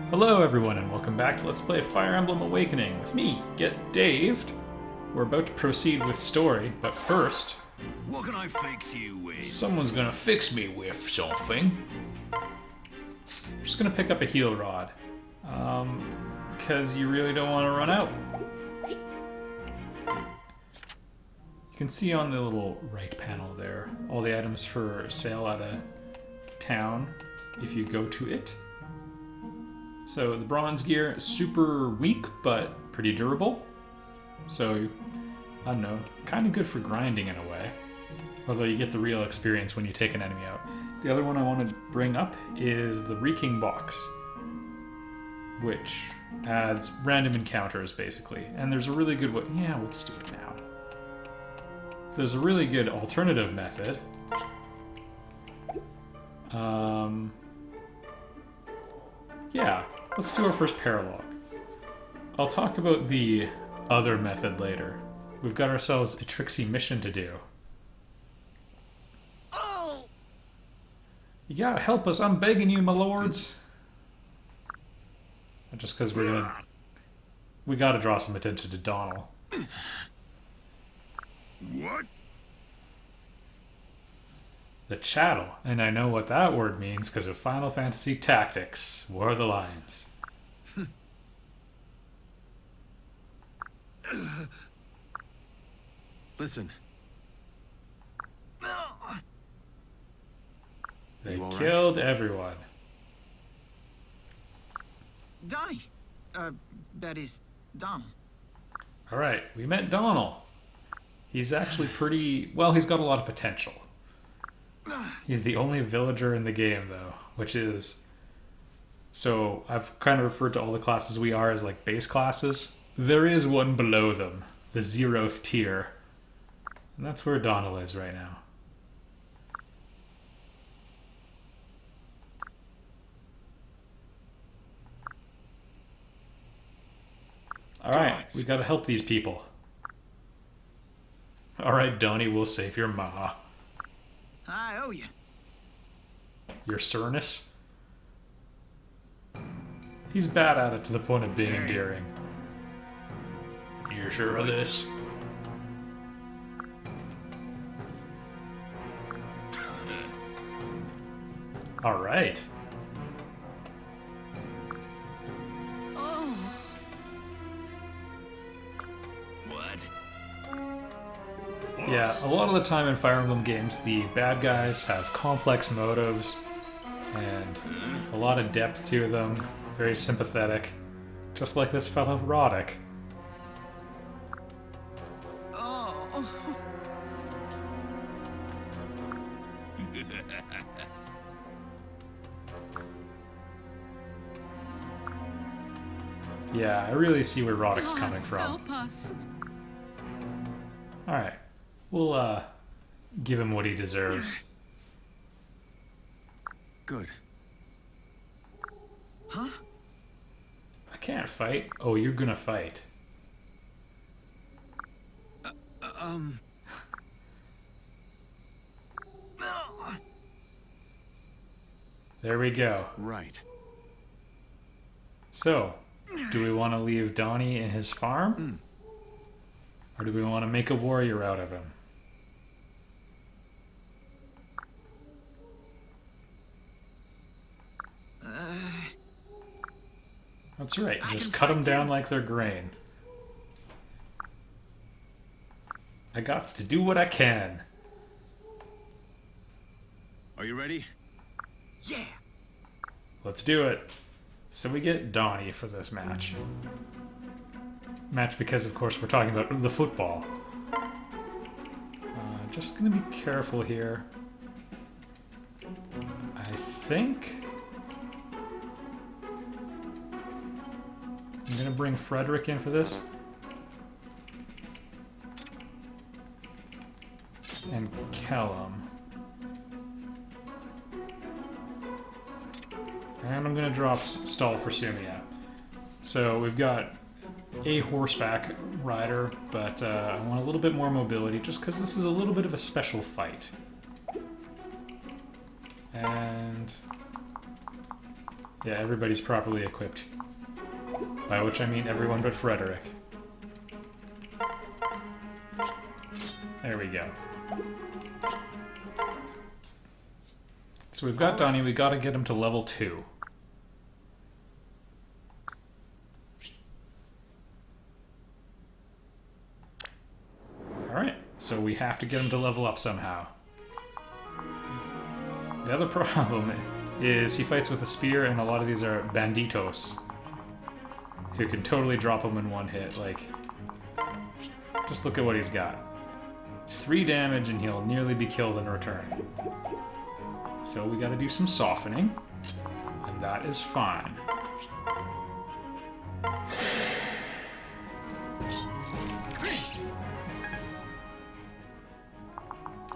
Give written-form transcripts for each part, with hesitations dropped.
Hello everyone and welcome back to Let's Play Fire Emblem Awakening with me, Get Daved. We're about to proceed with story, but first... What can I fix you with? Someone's gonna fix me with something. I'm just gonna pick up a heal rod. Because you really don't want to run out. You can see on the little right panel there, all the items for sale at a town, if you go to it. So the bronze gear is super weak, but pretty durable. So, I don't know, kind of good for grinding in a way. Although you get the real experience when you take an enemy out. The other one I want to bring up is the Reeking Box, which adds random encounters, basically. And there's a really good way... Yeah, let's do it now. There's a really good alternative method. Yeah, let's do our first paralogue. I'll talk about the other method later. We've got ourselves a tricksy mission to do. Oh! You gotta help us, I'm begging you, my lords. Just because we gotta draw some attention to Donald. What? The chattel, and I know what that word means because of Final Fantasy Tactics, War of the Lions. Listen. They killed everyone. Donnie! That is, Donald. Alright, we met Donald. He's actually pretty... well, he's got a lot of potential. He's the only villager in the game, though, which is... So, I've kind of referred to all the classes we are as, like, base classes. There is one below them, the 0th tier. And that's where Donald is right now. Alright, we gotta help these people. Alright, Donnie, we'll save your ma. I owe you. Your Cernus? He's bad at it to the point of being endearing. You're sure of this? Alright. Oh. What? Yeah, a lot of the time in Fire Emblem games, the bad guys have complex motives and a lot of depth to them, very sympathetic, just like this fellow Roddick. Oh. Yeah, I really see where Roddick's coming from. Help us. Alright, we'll give him what he deserves. Good. Huh? I can't fight. Oh, you're gonna fight. There we go. Right. So, do we want to leave Donnie in his farm? Or do we want to make a warrior out of him? That's right, just cut them down like they're grain. I got to do what I can. Are you ready? Yeah. Let's do it. So we get Donnie for this match. Match because, of course, we're talking about the football. Just gonna be careful here. I think... I'm gonna bring Frederick in for this. And Callum. And I'm gonna drop Stall for Sumia. So we've got a horseback rider, but I want a little bit more mobility just because this is a little bit of a special fight. And Yeah, everybody's properly equipped. By which I mean everyone but Frederick. There we go. So we've got Donnie, we gotta get him to level 2. Alright, so we have to get him to level up somehow. The other problem is he fights with a spear, and a lot of these are banditos, who can totally drop him in one hit. Like, just look at what he's got. 3 damage and he'll nearly be killed in return. So we gotta do some softening, and that is fine.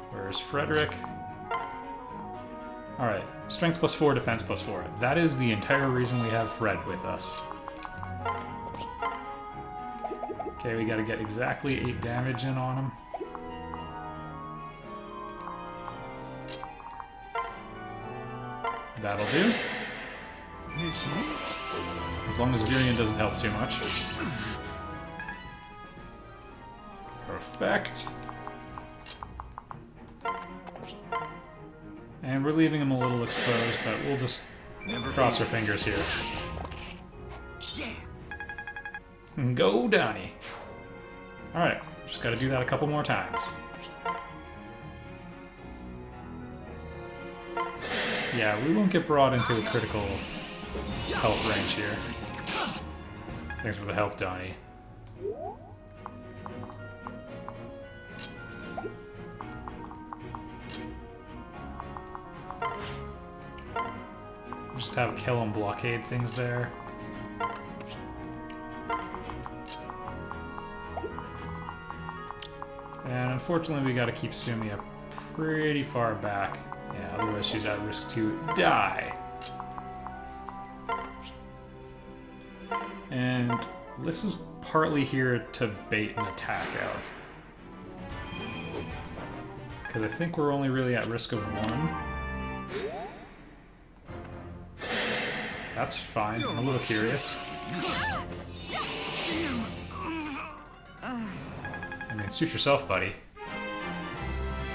Where's Frederick? Alright, strength plus 4, defense plus 4. That is the entire reason we have Fred with us. Okay, we gotta get exactly 8 damage in on him. That'll do. As long as Virion doesn't help too much. Perfect. And we're leaving him a little exposed, but we'll just cross our fingers here. And go, Donnie. Alright, just gotta do that a couple more times. Yeah, we won't get brought into a critical health range here. Thanks for the help, Donnie. Just have Kellum blockade things there. And unfortunately we gotta keep Sumia pretty far back. Yeah, otherwise she's at risk to die. And this is partly here to bait an attack out. Because I think we're only really at risk of 1. That's fine. I'm a little curious. I mean, suit yourself, buddy.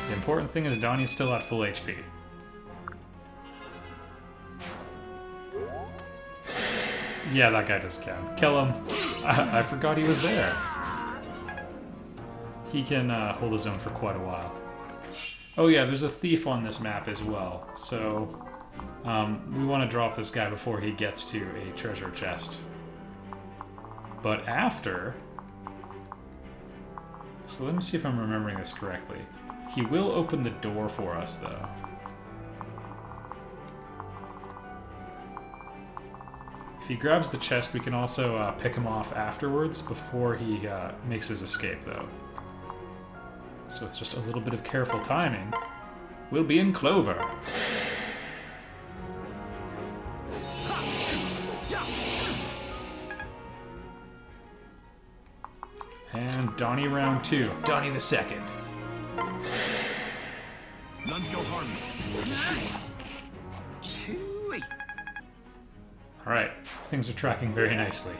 The important thing is Donnie's still at full HP. Yeah, that guy doesn't count. Kill him. I forgot he was there. He can hold his own for quite a while. Oh yeah, there's a thief on this map as well. So we want to drop this guy before he gets to a treasure chest. But after... So let me see if I'm remembering this correctly. He will open the door for us, though. If he grabs the chest, we can also pick him off afterwards before he makes his escape, though. So with just a little bit of careful timing, we'll be in clover. And Donnie round 2. Donnie the second. None shall harm you. Alright, things are tracking very nicely.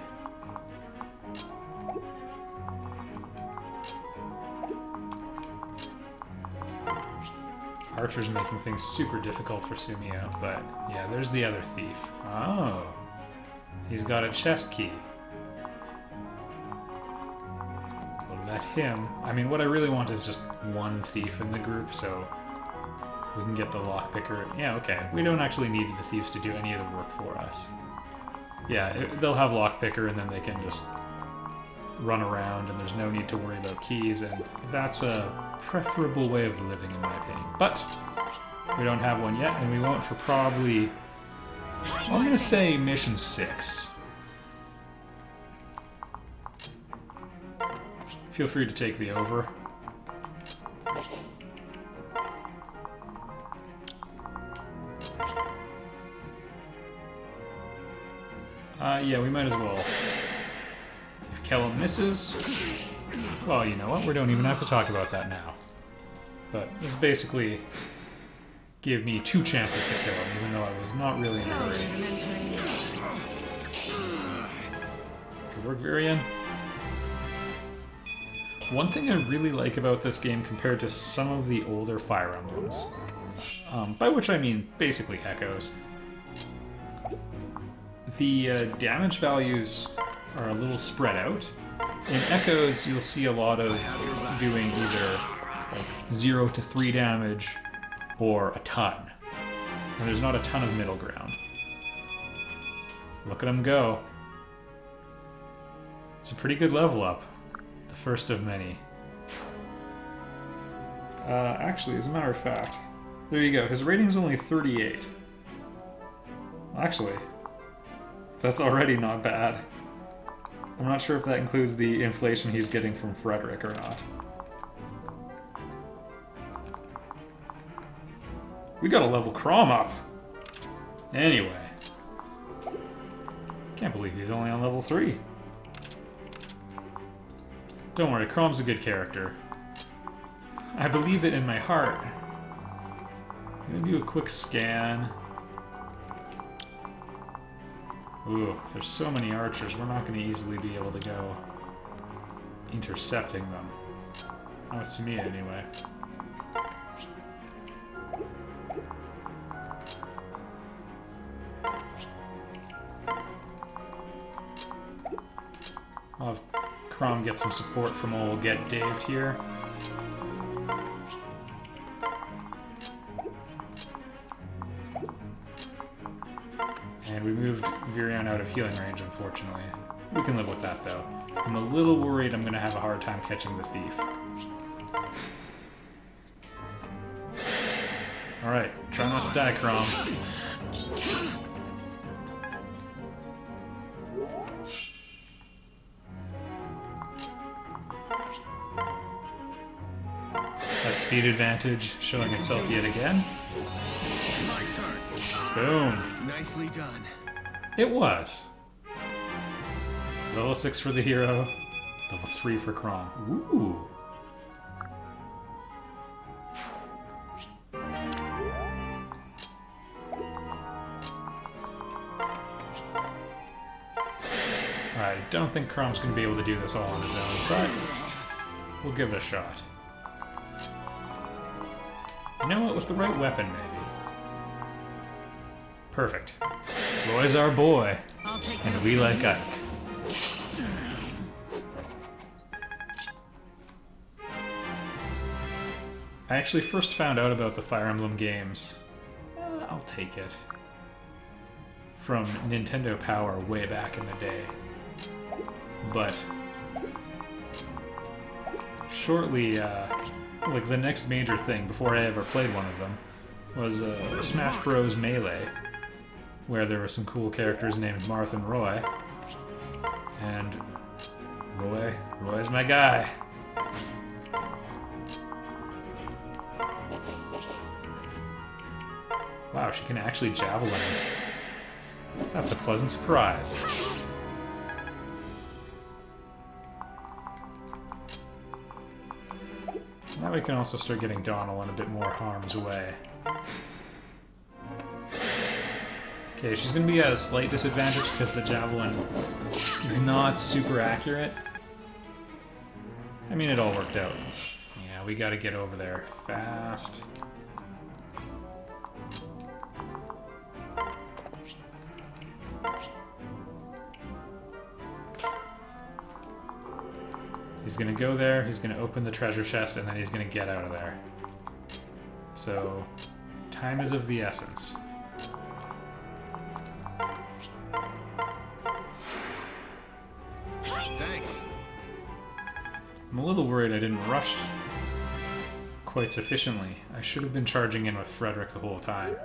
Archer's making things super difficult for Sumia, but yeah, there's the other thief. Oh, he's got a chest key. We'll let him... I mean, what I really want is just one thief in the group, so we can get the lockpicker. Yeah, okay. We don't actually need the thieves to do any of the work for us. Yeah, they'll have lockpicker, and then they can just run around, and there's no need to worry about keys, and that's a preferable way of living, in my opinion. But we don't have one yet, and we won't for probably... I'm gonna say mission 6. Feel free to take the over. Yeah, we might as well. If Kellum misses, well, you know what? We don't even have to talk about that now. But this basically gave me 2 chances to kill him, even though I was not really in a hurry. Good work, Virion. One thing I really like about this game compared to some of the older Fire Emblems, by which I mean basically Echoes, the damage values are a little spread out. In Echoes, you'll see a lot of doing either like 0 to 3 damage or a ton. And there's not a ton of middle ground. Look at him go. It's a pretty good level up. The first of many. Actually, as a matter of fact, there you go. His rating's only 38. Actually, that's already not bad. I'm not sure if that includes the inflation he's getting from Frederick or not. We gotta level Crom up! Anyway. Can't believe he's only on level 3. Don't worry, Crom's a good character. I believe it in my heart. I'm gonna do a quick scan. Ooh, there's so many archers, we're not gonna easily be able to go intercepting them. Not to me, anyway. I'll have Crom get some support from old Get Daved here. And we moved Virion out of healing range, unfortunately. We can live with that, though. I'm a little worried I'm going to have a hard time catching the thief. Alright, try not to die, Crom. That speed advantage showing itself yet again. My turn. Boom. Nicely done. It was. Level 6 for the hero. Level 3 for Crom. Ooh. I don't think Crom's going to be able to do this all on his own, but we'll give it a shot. You know what? With the right weapon, maybe. Perfect. Roy's our boy, and we like Ike. I actually first found out about the Fire Emblem games. I'll take it. From Nintendo Power way back in the day. But shortly, like the next major thing before I ever played one of them was Smash Bros. Melee, where there were some cool characters named Marth and Roy. And Roy's my guy. Wow, she can actually javelin. That's a pleasant surprise. Now we can also start getting Donald in a bit more harm's way. Okay, she's going to be at a slight disadvantage because the javelin is not super accurate. I mean, it all worked out. Yeah, we got to get over there fast. He's gonna go there, he's gonna open the treasure chest, and then he's gonna get out of there. So, time is of the essence. Thanks. I'm a little worried I didn't rush quite sufficiently. I should have been charging in with Frederick the whole time.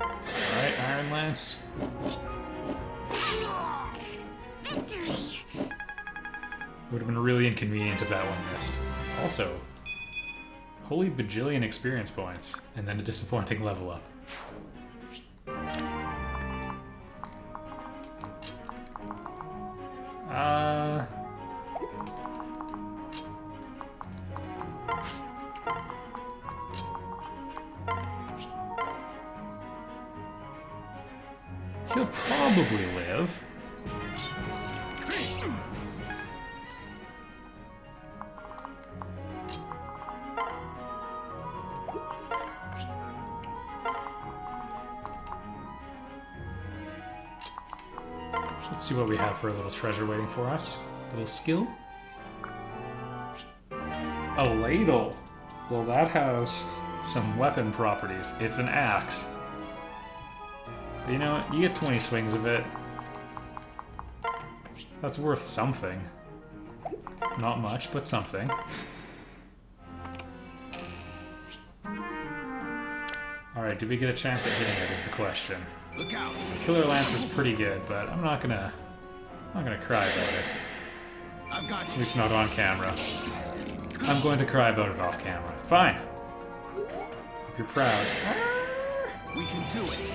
Alright, Iron Lance. Victory! Would have been really inconvenient if that one missed. Also, holy bajillion experience points, and then a disappointing level up. He'll probably live. Let's see what we have for a little treasure waiting for us. A little skill. A ladle. Well, that has some weapon properties. It's an axe. But you know what? You get 20 swings of it. That's worth something. Not much, but something. Alright, do we get a chance at getting it is the question. Look out! Killer Lance is pretty good, but I'm not gonna cry about it. I've got At you. least not on camera. I'm going to cry about it off camera. Fine. If you're proud. We can do it.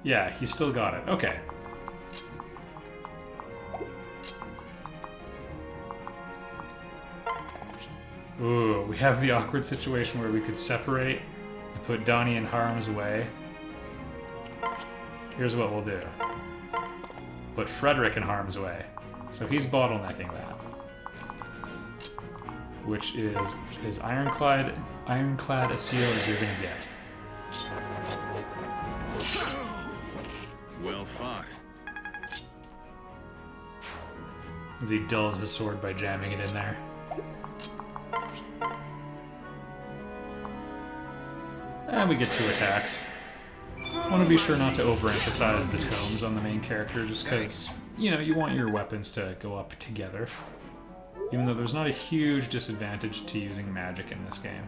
Yeah, he still got it. Okay. Ooh, we have the awkward situation where we could separate and put Donnie in harm's way. Here's what we'll do. Put Frederick in harm's way. So he's bottlenecking that. Which is as ironclad a seal as you're gonna get. Well fought. As he dulls his sword by jamming it in there. And we get 2 attacks. I want to be sure not to overemphasize the tomes on the main character just because, you know, you want your weapons to go up together. Even though there's not a huge disadvantage to using magic in this game.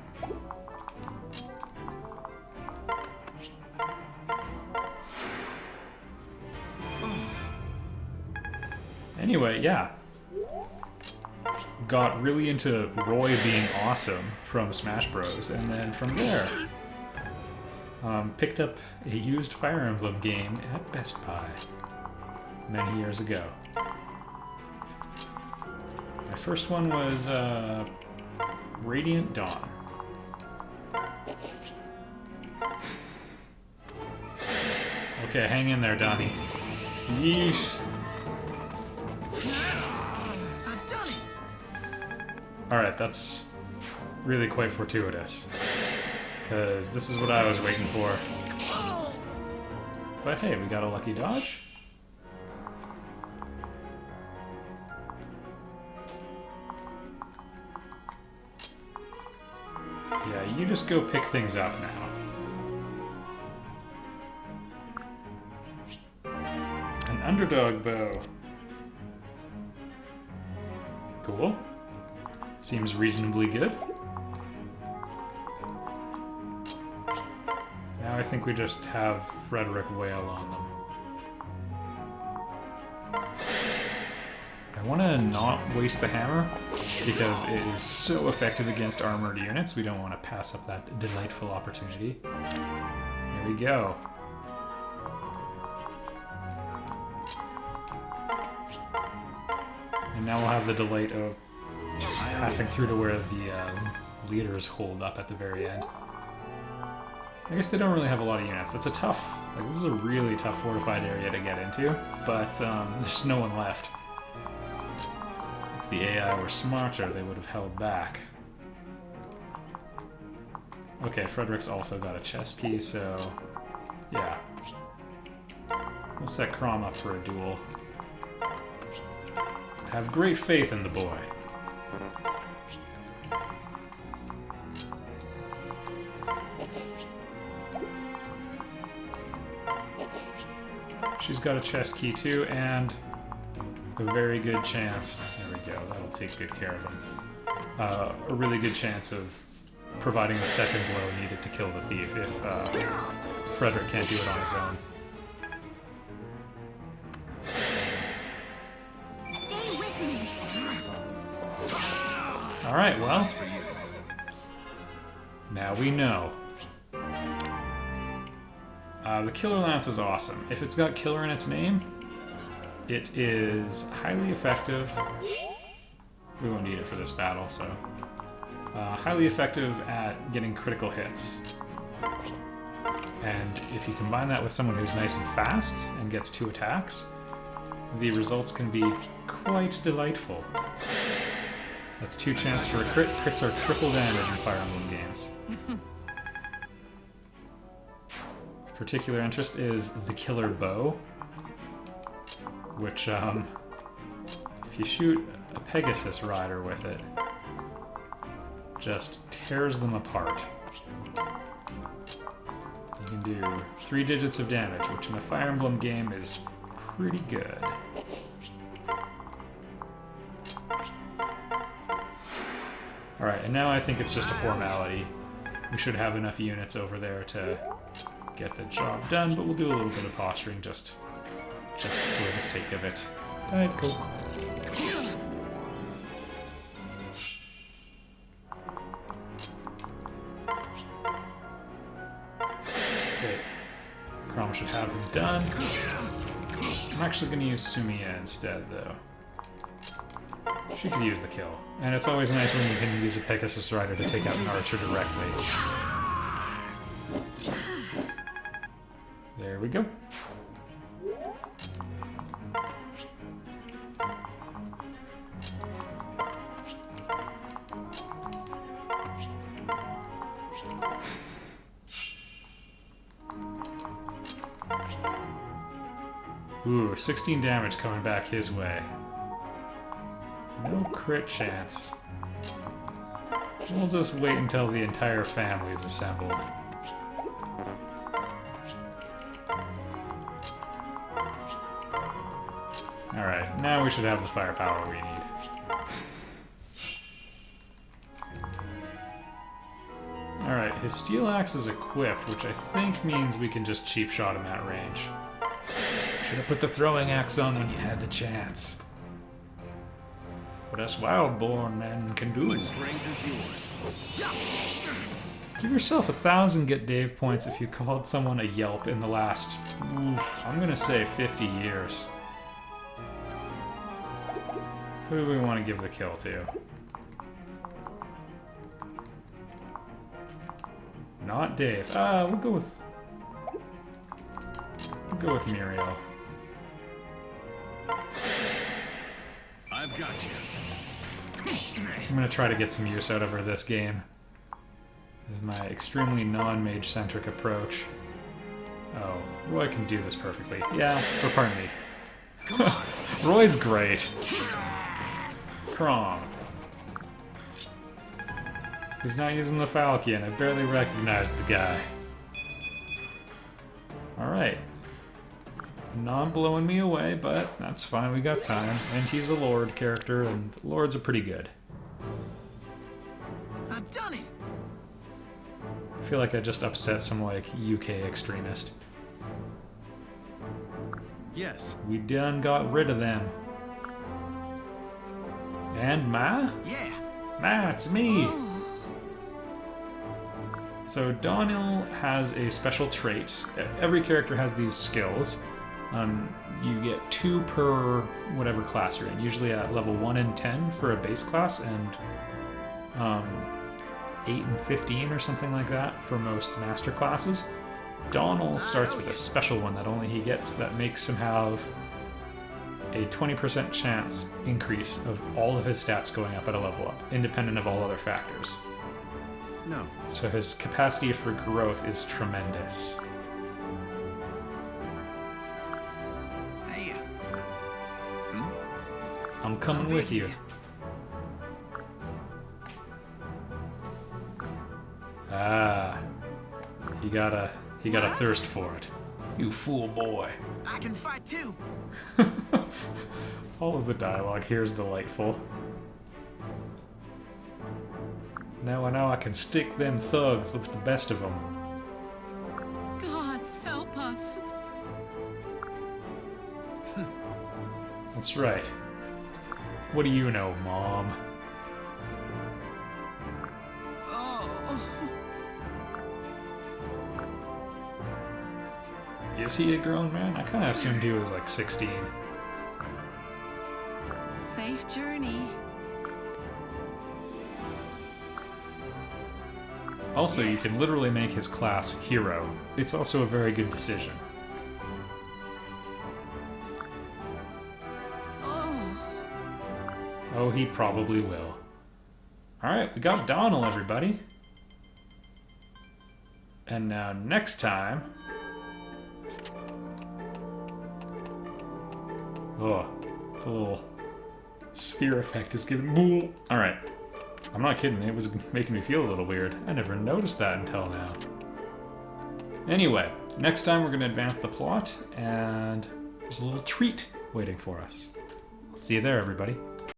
Anyway, yeah. Got really into Roy being awesome from Smash Bros. And then from there, picked up a used Fire Emblem game at Best Buy many years ago. My first one was Radiant Dawn. Okay, hang in there, Donnie. Yeesh. I've done it. Alright, that's really quite fortuitous. Because this is what I was waiting for. But hey, we got a lucky dodge. Yeah, you just go pick things up now. An underdog bow. Cool. Seems reasonably good. Now I think we just have Frederick wail on them. I want to not waste the hammer because it is so effective against armored units. We don't want to pass up that delightful opportunity. Here we go. And now we'll have the delight of passing through to where the leaders hold up at the very end. I guess they don't really have a lot of units. That's a tough, like this is a really tough fortified area to get into, but there's no one left. If the AI were smarter, they would have held back. Okay, Frederick's also got a chest key, so yeah. We'll set Crom up for a duel. I have great faith in the boy. She's got a chest key too, and a very good chance. There we go. That'll take good care of him. A really good chance of providing the second blow needed to kill the thief if Frederick can't do it on his own. Stay with me. All right. Well, now we know. The Killer Lance is awesome. If it's got killer in its name, it is highly effective. We won't need it for this battle, so. Highly effective at getting critical hits. And if you combine that with someone who's nice and fast and gets 2 attacks, the results can be quite delightful. That's 2 chance for a crit. Crits are triple damage in Fire Emblem games. Of particular interest is the Killer Bow, which, if you shoot a Pegasus rider with it, just tears them apart. You can do 3 digits of damage, which in a Fire Emblem game is pretty good. Alright, and now I think it's just a formality. We should have enough units over there to get the job done, but we'll do a little bit of posturing just for the sake of it. Diet Coke. Okay, Crom should have him done. I'm actually going to use Sumiya instead, though. She could use the kill. And it's always nice when you can use a Pegasus Rider to take out an archer directly. There we go. Ooh, 16 damage coming back his way. No crit chance. We'll just wait until the entire family is assembled. Alright, now we should have the firepower we need. Alright, his steel axe is equipped, which I think means we can just cheap shot him at range. Should have put the throwing axe on when you had the chance. What us Wildborn men can do. My strength is yours. Give yourself 1,000 Get Dave points if you called someone a yelp in the last, I'm gonna say 50 years. Who do we want to give the kill to? Not Dave. We'll go with Muriel. I've got you. I'm gonna try to get some use out of her this game. This is my extremely non-mage centric approach. Oh, Roy can do this perfectly. Yeah, or pardon me. Come on. Roy's great. Crom. He's not using the Falcon. I barely recognized the guy. Alright. Not blowing me away, but that's fine, we got time. And he's a Lord character, and Lords are pretty good. I've done it. I feel like I just upset some, like, UK extremist. Yes. We done got rid of them. And Ma? Yeah. Ma, it's me! So Donil has a special trait. Every character has these skills. You get 2 per whatever class you're in. Usually at level 1 and 10 for a base class, and 8 and 15 or something like that for most master classes. Donal starts with a special one that only he gets that makes him have a 20% chance increase of all of his stats going up at a level up, independent of all other factors. No. So his capacity for growth is tremendous. Hey. I'm coming with you. Ah, he got a thirst for it. You fool boy. I can fight too. All of the dialogue here is delightful. Now I know I can stick them thugs with the best of them. Gods, help us. That's right. What do you know, Mom? Oh. Is he a grown man? I kind of assumed he was like 16. Safe journey. Also, you can literally make his class hero. It's also a very good decision. Oh. Oh, he probably will. Alright, we got Donald, everybody. And now next time... Oh, the little sphere effect is giving... Alright. I'm not kidding, it was making me feel a little weird. I never noticed that until now. Anyway, next time we're going to advance the plot, and there's a little treat waiting for us. I'll see you there, everybody.